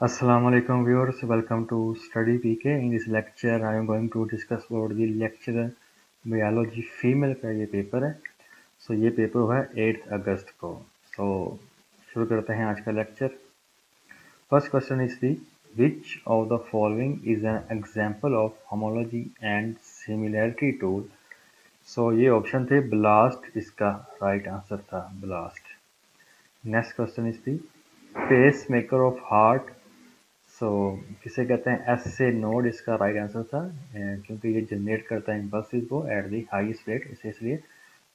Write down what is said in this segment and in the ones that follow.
Assalamu alaikum viewers, welcome to Study PK. In this lecture I am going to discuss about the lecture Biology Female का ये paper है. So ये paper हुआ है 8 अगस्त को. So शुरू करते हैं आज का lecture. First question is the which of the following is an example of homology and similarity tool? So ये ऑप्शन थे blast, इसका राइट आंसर था blast. Next question is the pacemaker of heart. किसे कहते हैं एस से node, इसका right answer था क्योंकि ये जनरेट करता है इम्पल्सिस को एट दी हाईएस्ट रेट, इसलिए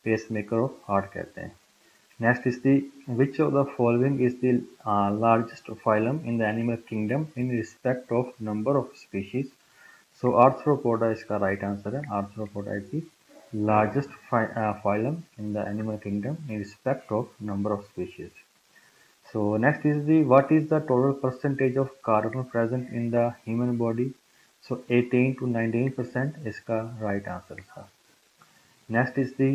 पेस मेकर ऑफ हार्ट कहते हैं. Next is the which of the following is the largest phylum in the animal kingdom in respect of number of species. So arthropoda इसका right answer है. Arthropoda is the largest phylum in the animal kingdom in respect of number of species. So next is the what is the total percentage of carbon present in the human body? So 18 to 19% इसका right answer था. Next is the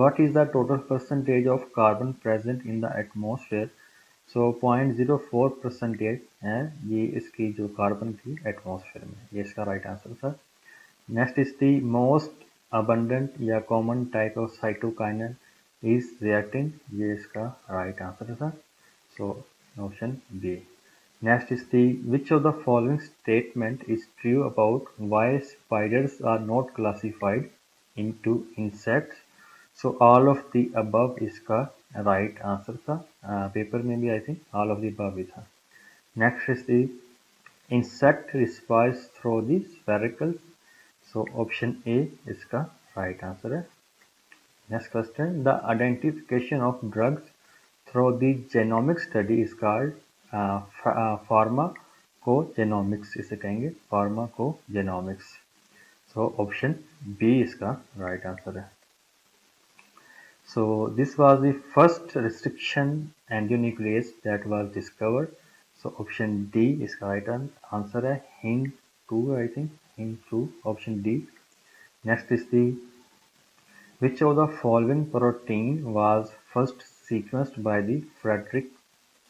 what is the total percentage of carbon present in the atmosphere? So 0.04% है ये इसकी जो carbon थी atmosphere में, ये इसका राइट आंसर था. Next is the most abundant या common type of cytokinin is reactin, ये इसका राइट आंसर था. So option B. Next is the which of the following statement is true about why spiders are not classified into insects. So all of the above इसका right answer था. Paper में भी I think all of the above भी था. Next is the insect रिस्पायर्स through the spiracles. So option A इसका right answer है. Next question, the identification of drugs through the genomic study is called pharmacogenomics, इसे कहेंगे pharmacogenomics. So option B इसका right answer है. So this was the first restriction endonuclease that was discovered. So option D इसका right answer है. Hing2 I think, Hing2, option D. Next is the which of the following protein was first sequenced by the Frederick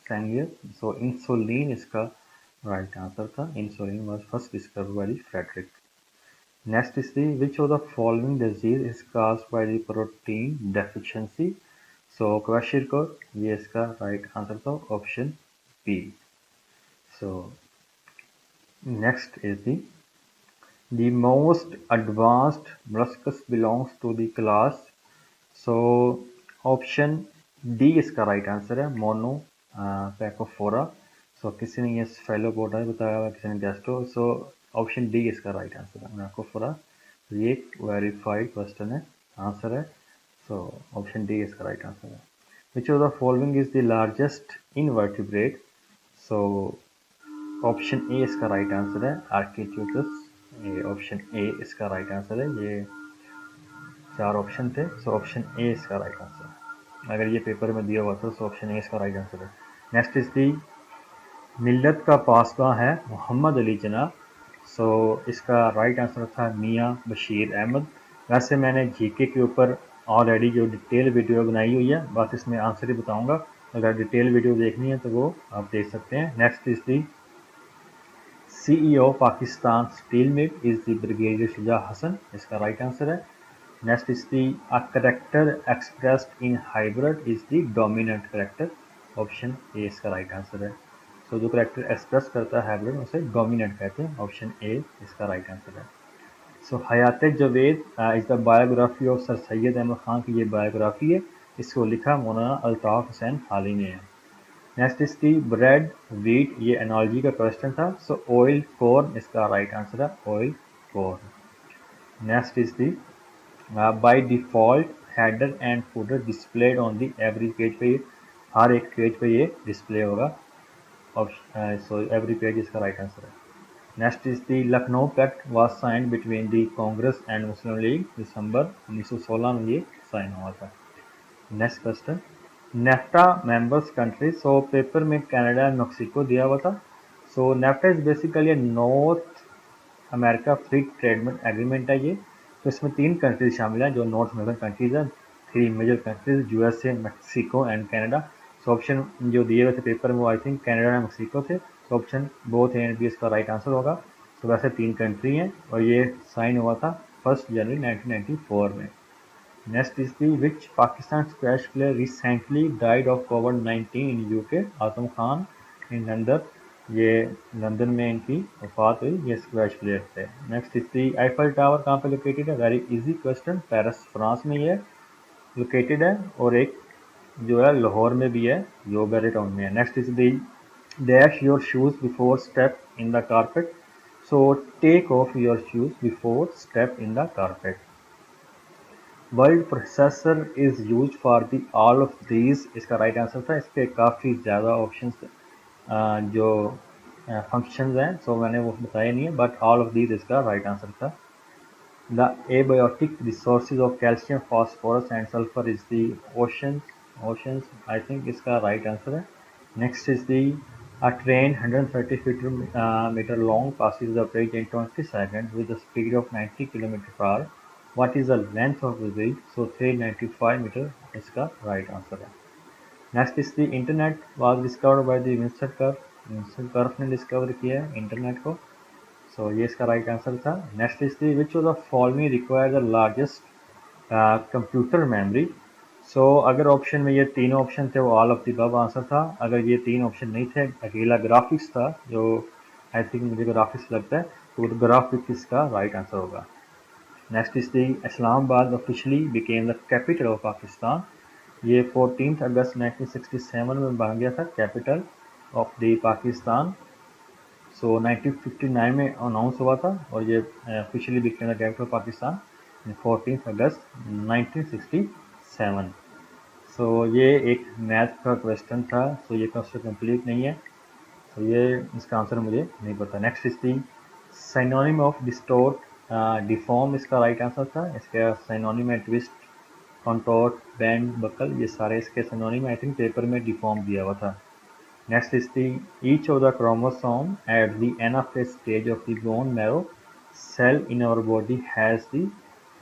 Sanger? So insulin इसका right answer था. Insulin was first discovered by the Frederick. Next is the which of the following disease is caused by the protein deficiency? So Kwashiorkor, ये इसका right answer था. Option B. So next is the most advanced molluscus belongs to the class. So option D इसका right answer है. मोनोपैकोफोरा. सो किसी ने ये स्फेलोपोडा बताया, किसी ने गैस्ट्रो. सो ऑप्शन डी इसका राइट आंसर है, मोनोपैकोफोरा. ये वेरीफाइड क्वेश्चन है, आंसर है. सो ऑप्शन डी इसका राइट आंसर है. विच of the following is the largest invertebrate? So option A इसका राइट आंसर है, आर्किट्यूटस. ये ऑप्शन ए इसका राइट आंसर है. ये चार ऑप्शन थे, सो ऑप्शन ए इसका राइट आंसर है. अगर ये पेपर में दिया हुआ था तो ऑप्शन ए इसका राइट आंसर है. नेक्स्ट इज दी मिल्लत का पासबां है मोहम्मद अली जिन्ना. सो इसका राइट आंसर था मियां बशीर अहमद. वैसे मैंने जीके के ऊपर ऑलरेडी जो डिटेल वीडियो बनाई हुई है, बस इसमें आंसर ही बताऊंगा. अगर डिटेल वीडियो देखनी है तो वो आप देख सकते हैं. Next is the CEO Pakistan steel mill is the brigadier Shuja Hasan, इसका राइट आंसर है. Next is the a character expressed in hybrid is the dominant character. Option A इसका राइट आंसर है. सो जो करेक्टर एक्सप्रेस करता है हाइब्रिड उसे डोमिनेंट कहते हैं. ऑप्शन ए इसका राइट आंसर है. So Hayat Javed is the biography of sir Syed Ahmad Khan की ये बायोग्राफी है. इसको लिखा मौलाना अल्ताफ हुसैन हाली ने है. Next is the bread wheat, ये एनोलॉजी का क्वेश्चन था. सो ऑयल कॉर्न इसका राइट आंसर है, oil corn. Next is the by default header and footer displayed on the every page पे, हर एक पेज पे ये डिस्प्ले होगा. सो एवरी पेज इसका राइट आंसर है. Next is the Lucknow pact was signed between the Congress and Muslim League, दिसंबर 1916 में ये साइन हुआ था. Next question, NAFTA members country. So paper में कनाडा एंड मेक्सिको दिया हुआ था. So NAFTA is basically North America free trade agreement है ये. तो इसमें 3 कंट्रीज शामिल हैं जो नॉर्थ अमेरिकन कंट्रीज हैं. 3 major countries, USA, Mexico and Canada. So option जो दिए हुए थे पेपर में वो I think Canada and Mexico थे। So option both A and B इसका राइट आंसर होगा। तो वैसे 3 कंट्री हैं और ये साइन हुआ था 1 जनवरी 1994 में। Next is the which Pakistan squash player recently died of covid in UK. Azam Khan in London, ये लंदन में इनकी वफात हुई, ये स्क्वैश प्लेयर थे। Next is the Eiffel tower कहाँ पे लोकेटेड है? Very easy question, Paris France में ये लोकेटेड है और एक जो है लाहौर में भी है, योबेरी टाउन में है। Next is the dash your shoes before step in the carpet. So take off your shoes before step in the carpet. Word processor is use for the all of these, इसका right answer था। इसके काफ़ी ज़्यादा options जो functions हैं, सो मैंने वो बताया नहीं है, बट ऑल ऑफ दीज इसका राइट आंसर था। The abiotic resources of calcium, phosphorus and sulphur is the oceans, I think इसका राइट आंसर है। Next is the a train 130 meter long passes the bridge in 20 seconds with a speed of 90 km per hour. What is the length of the bridge? So 395 meter इसका right answer है। Next is the internet was discovered by the Vincent Cerf. Vincent Cerf ने discover किया है internet को। So ये इसका right answer था। Next is the which of the following require the largest computer memory? सो अगर option में ये तीनों ऑप्शन थे वो all of the above answer था। अगर ये 3 ऑप्शन नहीं थे, अकेला ग्राफिक्स था, जो आई थिंक मुझे ग्राफिक्स लगता है, तो ग्राफिक्स इसका राइट आंसर होगा। Next is the Islamabad officially became the capital of Pakistan. ये 14 अगस्त 1967 में बन गया था कैपिटल ऑफ द पाकिस्तान। सो 1959 में अनाउंस हुआ था और ये officially became the capital of Pakistan 14 अगस्त 1967। सो ये एक मैथ का क्वेश्चन था, सो ये क्वेश्चन कंप्लीट नहीं है, तो ये इसका आंसर मुझे नहीं पता। Next is the synonym of distort, deform इसका राइट आंसर था। इसका सिनोनिम है ट्विस्ट, कंटोर्ट, बेंड, बकल, ये सारे इसके सिनोनिम आई थिंक पेपर में डिफॉर्म दिया हुआ था। Next is the each of the chromosome at the anaphase stage of the bone marrow cell in our body has the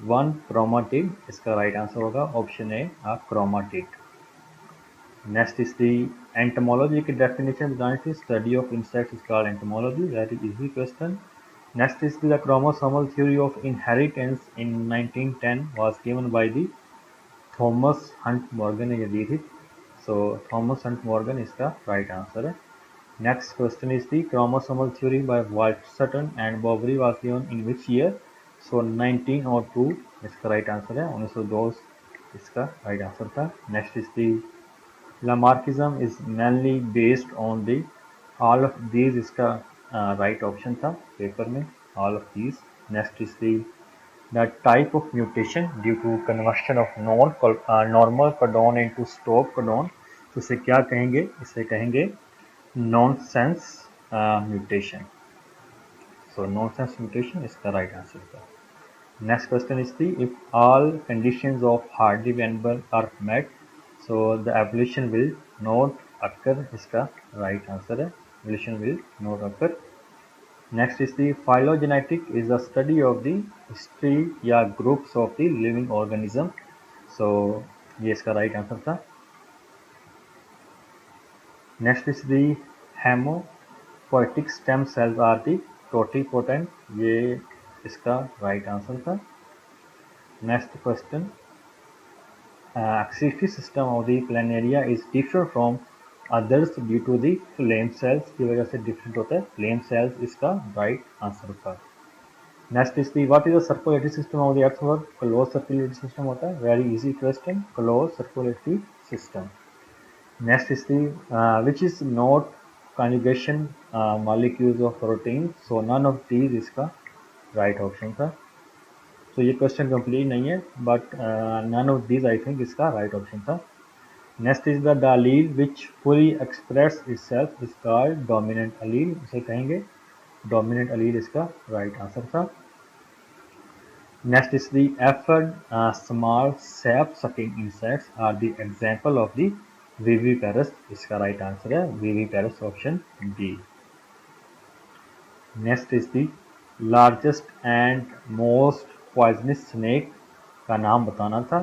1 chromatid, इसका राइट आंसर होगा option A chromatid. Next is the entomology की definition बतानी थी। Study of insects is called entomology, very easy question. Next is the chromosomal theory of inheritance in 1910 was given by the Thomas Hunt Morgan ने ये दी थी। So Thomas Hunt Morgan इसका right answer है। Next question is the chromosomal theory by Watson and Boveri was given in which year? So 1902 इसका right answer है, 1902 इसका right answer था। Next is the Lamarckism is mainly based on the all of these, इसका right option था paper में, all of these. Next is the the type of mutation due to conversion of normal codon into stop codon, तो इसे क्या कहेंगे? इसे कहेंगे nonsense mutation. So nonsense mutation इसका राइट आंसर था। Next question is the if all conditions of Hardy Weinberg are met, so the evolution will not occur, इसका right answer है, evolution will not occur. Next is the phylogenetic is the study of the history या groups of the living organism, so ये इसका right answer था। Next is the haemopoietic stem cells are the totipotent, ये इसका right answer था। Next question excretory system of the planaria is different from others due to the flame cells, की वजह से different होता है, फ्लेम सेल्स इसका राइट आंसर था। Next is the what is the circulatory system of the earth? Worm closed circulatory system होता है, very easy question, closed circulatory system. Next is the which is not conjugation molecules of protein, so none of these इसका right option था। तो ये question complete नहीं है, but none of these I think इसका right option था। Next is the allele which fully express itself is called dominant allele, इसे कहेंगे dominant allele, इसका राइट आंसर था। Next is the aphid small sap sucking insects are the example of the viviparous, इसका right answer है viviparous, option B. Next is the largest and most poisonous snake का नाम बताना था।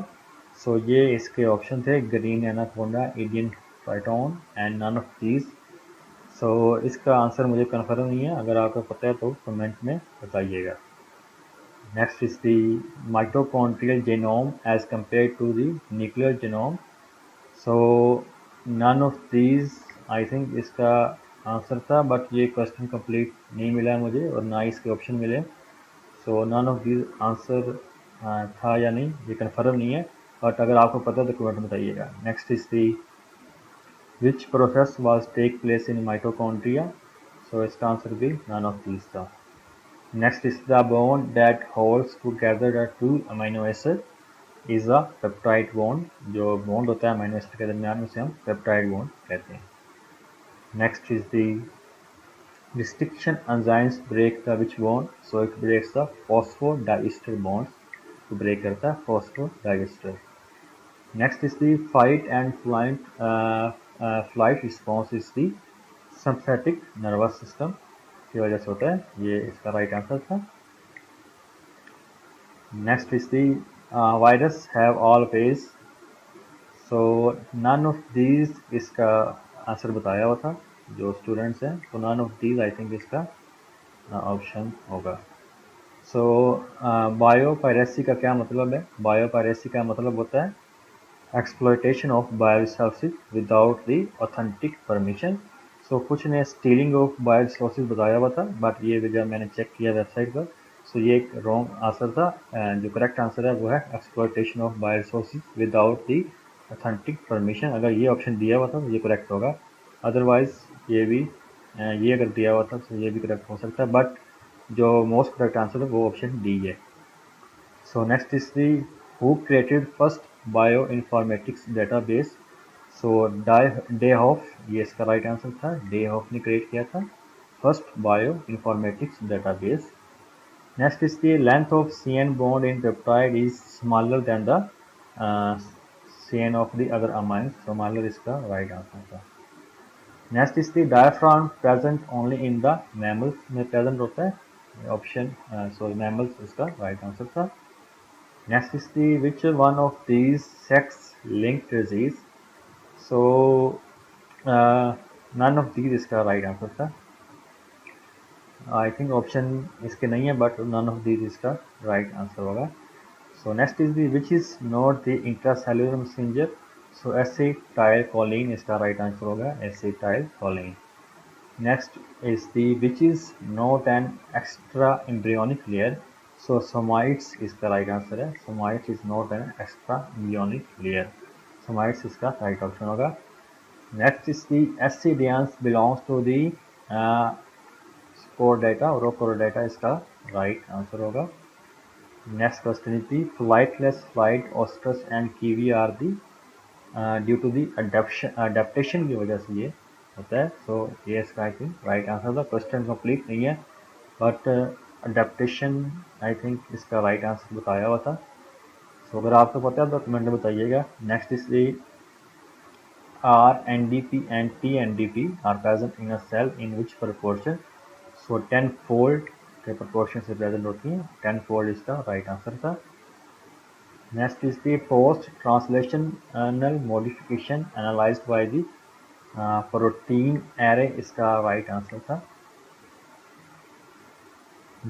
सो ये इसके ऑप्शन थे green anaconda, Indian phyton and none of these. सो इसका आंसर मुझे कन्फर्म नहीं है, अगर आपको पता है तो कमेंट में बताइएगा। Next is the mitochondrial genome as compare to the nuclear genome. So none of these I think इसका आंसर था, बट ये क्वेश्चन कंप्लीट नहीं मिला मुझे और ना ही इसके ऑप्शन मिले। So none of these answer था या नहीं ये कन्फर्म नहीं है, बट अगर आपको पता है तो कमेंट में बताइएगा। Next is the which process was take place in mitochondria? So इसका आंसर भी none of these था। Next is the bond that holds together the two amino acid is a peptide bond। जो bond होता है amino acid के दरमियान उसे हम peptide bond कहते हैं। Next is the restriction enzymes break the which bond? So it breaks the phosphodiester bonds, तो break करता है phosphodiester। Next is the fight and flight response is the sympathetic nervous system की वजह से होता है, ये इसका राइट आंसर था। Next is the virus have all phase. So none of these इसका आंसर बताया हुआ था जो स्टूडेंट्स हैं, तो none of these I think इसका ऑप्शन होगा। सो बायोपायरेसी का क्या मतलब है? बायोपायरेसी का मतलब होता है exploitation of bioresources without the authentic permission। सो कुछ ने स्टीलिंग ऑफ बायोरिसोर्सेज बताया हुआ था, बट ये जब मैंने चेक किया वेबसाइट पर, सो ये एक रॉन्ग आंसर था। जो करेक्ट आंसर है वो है exploitation of bioresources without the authentic permission. अगर ये ऑप्शन दिया हुआ था तो ये करेक्ट होगा, अदरवाइज ये भी ये अगर दिया हुआ था तो ये भी करेक्ट हो सकता है, बट जो मोस्ट करेक्ट आंसर है वो ऑप्शन डी है। So next is the who created first bioinformatics database? So Dayhoff, ये इसका राइट आंसर था। डे हॉफ ने क्रिएट किया था first bioinformatics database. Next is the length of CN bond in peptide is smaller than the CN of the other amines. So smaller इसका right answer था। Next is the diaphragm present only in the mammals, में present होता है option, so mammals इसका right answer था। Next is the which one of these sex-linked disease? So none of these इसका right answer था। I think option इसके नहीं है, बट none of these इसका राइट आंसर होगा। So next is the which is not the intracellular messenger? So acetylcholine इसका right answer होगा, acetylcholine। Next is the which is not an extra embryonic layer? So somites इसका right answer है, somites is not an extra embryonic layer, somites इसका right ऑप्शन होगा। Next is the ascidians belongs to the chordata और chordata इसका right answer होगा। Next question is the flightless flight ostrich and kiwi are the due to the adaptation की वजह से ये होता है। सो ये इसका आई थिंक राइट आंसर था। क्वेश्चन कंप्लीट नहीं है, बट अडेप्टेशन आई थिंक इसका राइट आंसर बताया हुआ था। सो अगर आपको पता है तो कमेंट में बताइएगा। Next is the are NDP and TNDP are present in a cell in which proportion? So 10 fold के प्रोपोर्शन से प्रेजेंट होती हैं, 10 फोल्ड इसका राइट आंसर था। Next is the post translational modification analysed by the protein array, इसका right answer था।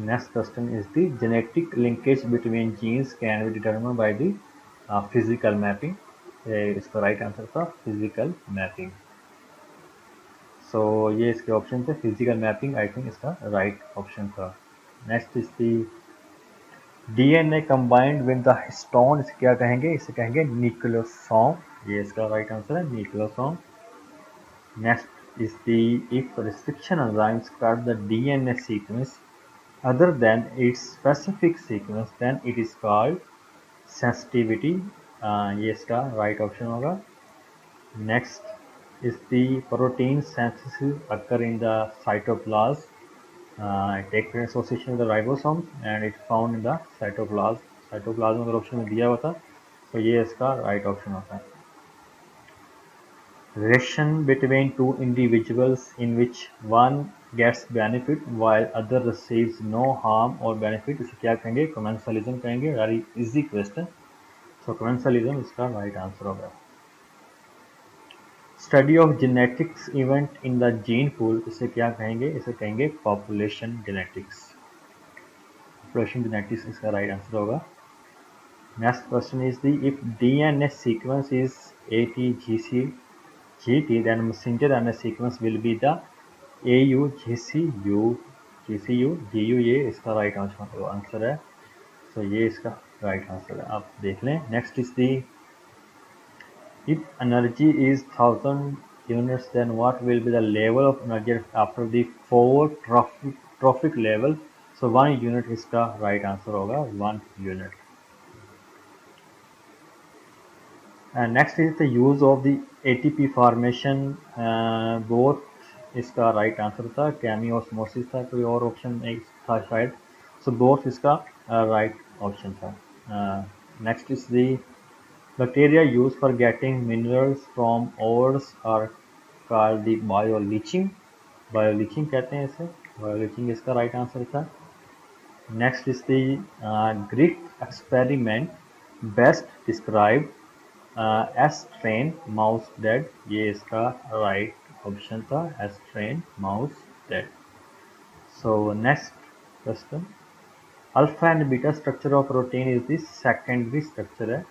Next question is the genetic linkage between genes can be determined by the physical mapping। इसका right answer था physical mapping. सो ये इसके option थे, physical mapping आई think इसका right option था। Next is the DNA combined with the histone, इसे क्या कहेंगे? इसे कहेंगे न्यूक्लियोसोम, ये इसका राइट आंसर है, nucleosome. Next is the if restriction enzymes cut the DNA sequence other than its specific sequence then it is called sensitivity। ये इसका राइट ऑप्शन होगा। Next is the protein synthesis occur in the cytoplasm, it take place association with the ribosome and it found in the cytoplasm अगर option में दिया हुआ था तो ये इसका राइट ऑप्शन होता है। Relation between two individuals in which one gets benefit while other receives no harm or benefit, इसे क्या कहेंगे? commensalism कहेंगे। वेरी इजी क्वेश्चन, सो commensalism इसका राइट आंसर होगा। Study of genetics event in the gene pool, इसे क्या कहेंगे? इसे कहेंगे पॉपुलेशन जेनेटिक्स। पॉपुलेशन जेनेटिक्स इसका राइट आंसर होगा। Next question is the if DNA sequence is ATGC then messenger RNA sequence will be the AUGCU ये इसका right answer है। तो ये इसका राइट आंसर है, आप देख लें। Next is the if energy is 1000 units then what will be the level of energy after the 4 trophic level? So 1 unit इसका राइट आंसर होगा, 1 unit। Next is the use of the ATP formation, both इसका right answer था। Chemiosmosis था, कोई और option एक था शायद। सो बोथ इसका राइट ऑप्शन था। Next is the bacteria use for getting minerals from ores are called the bioleaching. Bioleaching कहते हैं इसे, बायोलीचिंग इसका राइट आंसर था। Next is the Greek experiment best describe S-train mouse dead, ये इसका right option था, S-train mouse dead। So next question, alpha and beta structure of protein is the secondary structure है।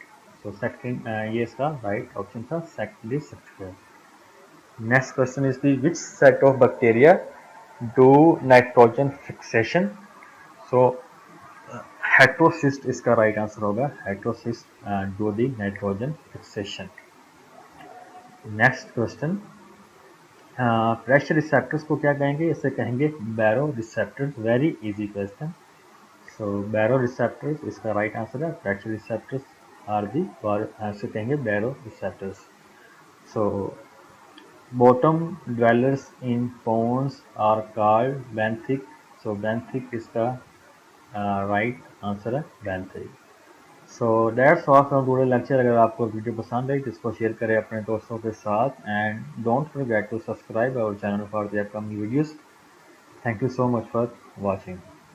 So second ये इसका right option था, secondary structure. Next question is the which set of bacteria do nitrogen fixation? So heterocyst इसका right answer होगा, heterocyst do the nitrogen fixation. Next question, pressure receptors को क्या कहेंगे? इसे कहेंगे baroreceptors. Very easy question. So baroreceptors इसका right answer है, pressure receptors are the, इसे कहेंगे baroreceptors. So bottom dwellers in ponds are called benthic. So benthic इसका राइट आंसर है, benthic. So that's all from today lecture. अगर आपको video पसंद आई तो इसको शेयर करें अपने दोस्तों के साथ and don't forget to subscribe our channel for the upcoming videos. Thank you so much for watching.